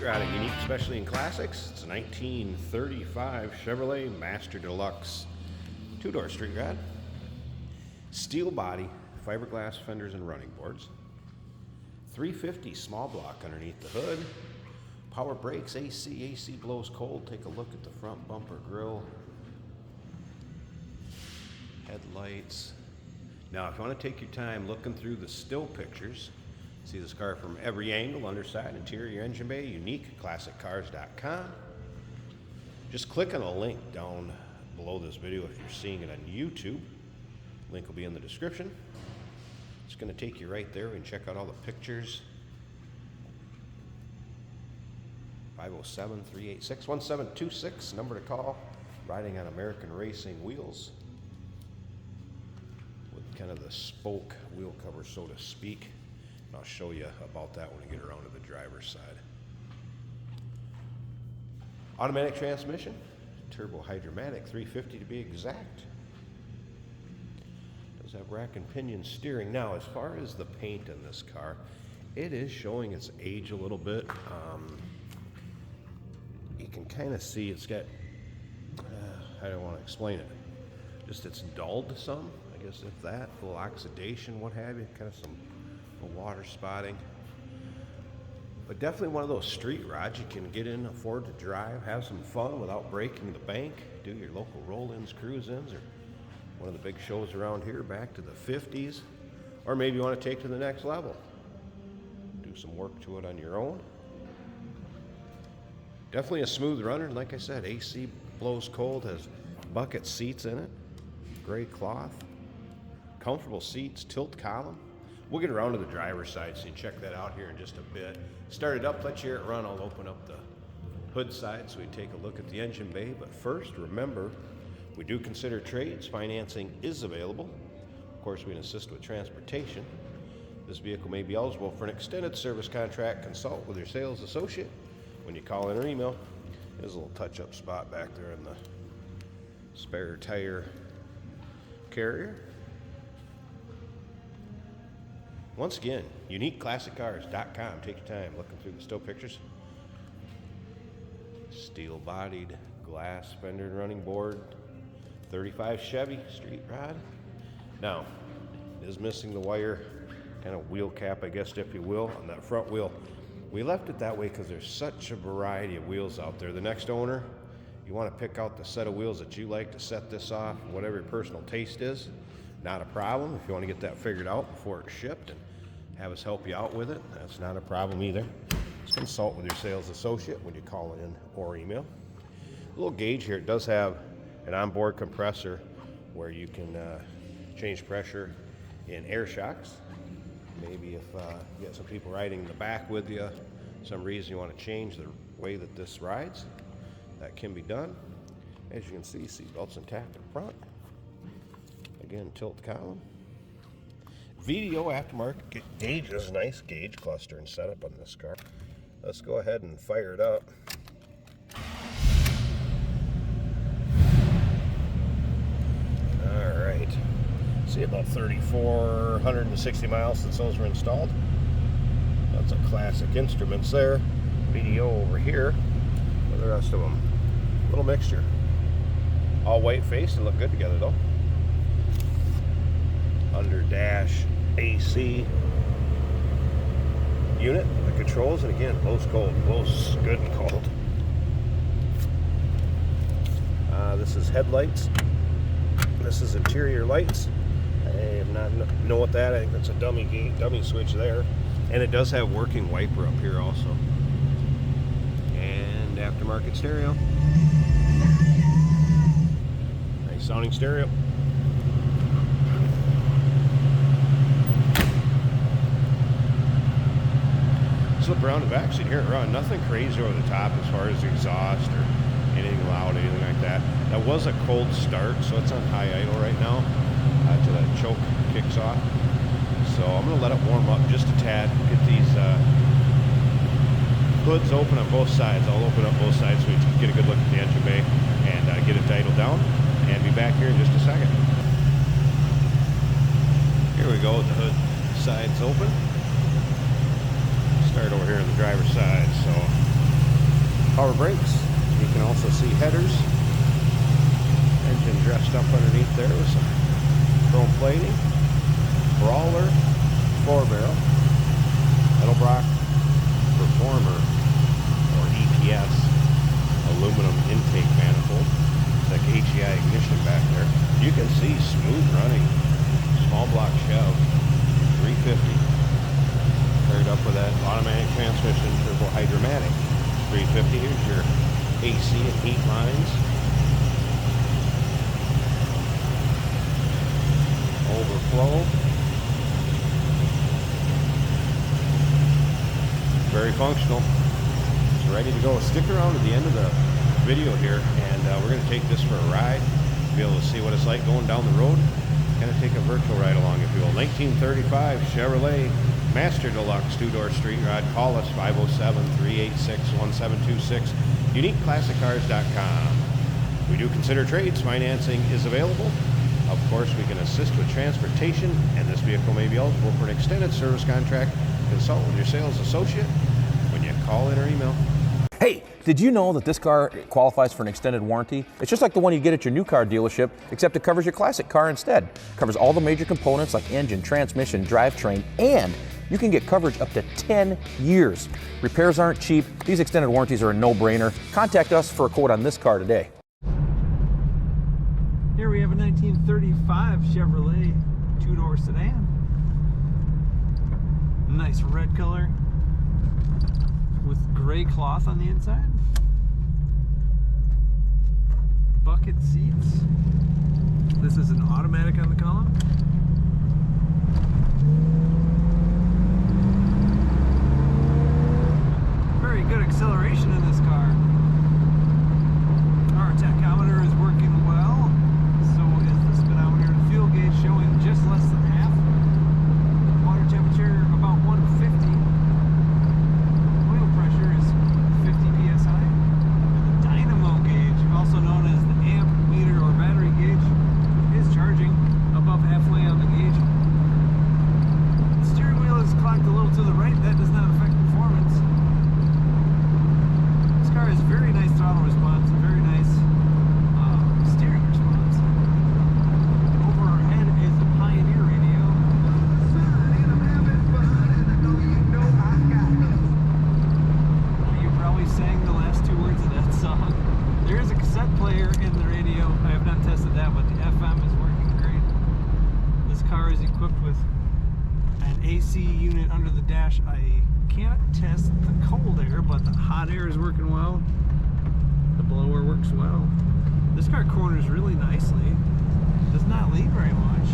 Street rod at Unique, especially in classics. It's a 1935 Chevrolet Master Deluxe two-door street rod. Steel body, fiberglass fenders and running boards. 350 small block underneath the hood. Power brakes, AC blows cold. Take a look at the front bumper grille. Headlights. Now, if you want to take your time looking through the still pictures, see this car from every angle, underside, interior, engine bay, unique, classiccars.com. Just click on a link down below this video if you're seeing it on YouTube. Link will be in the description. It's going to take you right there and check out all the pictures. 507-386-1726, number to call. Riding on American Racing wheels with kind of the spoke wheel cover, so to speak. And I'll show you about that when we get around to the driver's side. Automatic transmission, turbo hydromatic, 350 to be exact. Does have rack and pinion steering. Now, as far as the paint in this car, it is showing its age a little bit. You can kind of see it's got, I don't want to explain it, just it's dulled some, I guess, if that, a little oxidation, what have you, kind of some water spotting. But definitely one of those street rods you can get in, afford to drive, have some fun without breaking the bank, do your local roll-ins, cruise-ins, or one of the big shows around here back to the 50s, or maybe you want to take to the next level. Do some work to it on your own. Definitely a smooth runner. Like I said, AC blows cold, has bucket seats in it, gray cloth, comfortable seats, tilt column. We'll get around to the driver's side so you can check that out here in just a bit. Start it up, let you hear it run. I'll open up the hood side so we take a look at the engine bay. But first, remember, we do consider trades. Financing is available. Of course, we can assist with transportation. This vehicle may be eligible for an extended service contract. Consult with your sales associate when you call in or email. There's a little touch-up spot back there in the spare tire carrier. Once again, uniqueclassiccars.com. Take your time looking through the still pictures. Steel-bodied glass fender and running board. 35 Chevy street rod. Now, it is missing the wire, kind of wheel cap, I guess, if you will, on that front wheel. We left it that way because there's such a variety of wheels out there. The next owner, you want to pick out the set of wheels that you like to set this off, whatever your personal taste is. Not a problem. If you want to get that figured out before it's shipped and have us help you out with it, that's not a problem either. Just consult with your sales associate when you call in or email. A little gauge here. It does have an onboard compressor where you can change pressure in air shocks. Maybe if you got some people riding in the back with you, some reason you want to change the way that this rides, that can be done. As you can see, seat belts intact in front. Again, tilt column. VDO aftermarket gauges, nice gauge cluster and setup on this car. Let's go ahead and fire it up. All right. See, about 3,460 miles since those were installed. That's a classic instruments there. VDO over here. What are the rest of them? Little mixture. All white face and look good together though. Under dash AC unit, the controls, and again, blows cold, blows good and cold. This is headlights. This is interior lights. I have not know what that. I think that's a dummy switch there, and it does have working wiper up here also, and aftermarket stereo. Nice sounding stereo. Slip around the back seat here and run. Nothing crazy over the top as far as the exhaust or anything loud, anything like that. That was a cold start, so it's on high idle right now until that choke kicks off. So I'm going to let it warm up just a tad. Get these hoods open on both sides. I'll open up both sides so we can get a good look at the engine bay and get it idled down. And be back here in just a second. Here we go with the hood sides open. Start over here on the driver's side. So Power brakes. You can also see headers. Engine dressed up underneath there with some chrome plating. Brawler 4-barrel. Edelbrock Performer, or EPS, aluminum intake manifold. It's like HEI ignition back there. You can see smooth running. Small block Chev 350. Paired up with that automatic transmission, turbo hydromatic 350. Here's your AC and heat lines. Overflow. Very functional. It's ready to go. Stick around to the end of the video here, and we're going to take this for a ride. Be able to see what it's like going down the road. Kind of take a virtual ride along, if you will. 1935 Chevrolet Master Deluxe 2-door street rod. Call us 507-386-1726. UniqueClassicCars.com. We do consider trades. Financing is available. Of course, we can assist with transportation, and this vehicle may be eligible for an extended service contract. Consult with your sales associate when you call in or email. Hey, did you know that this car qualifies for an extended warranty? It's just like the one you get at your new car dealership, except it covers your classic car instead. It covers all the major components like engine, transmission, drivetrain, and you can get coverage up to 10 years. Repairs aren't cheap. These extended warranties are a no-brainer. Contact us for a quote on this car today. Here we have a 1935 Chevrolet 2-door sedan. Nice red color with gray cloth on the inside. Bucket seats. This is an automatic on the column. Very good acceleration in this car. Our tachometer is working well. So is the speedometer and fuel gauge showing just less than half. Water temperature about 150. Oil pressure is 50 psi. The dynamo gauge, also known as the amp meter or battery gauge, is charging above halfway on the gauge. The steering wheel is clocked a little to the right. That does not affect performance. This car has very nice throttle response, very nice steering response. Overhead is a Pioneer radio. You probably sang the last two words of that song. There is a cassette player in the radio. I have not tested that, but the FM is working great. This car is equipped with an AC unit under the dash. I can't test the cold air, but the hot air is working well. The blower works well. This car corners really nicely. Does not lean very much.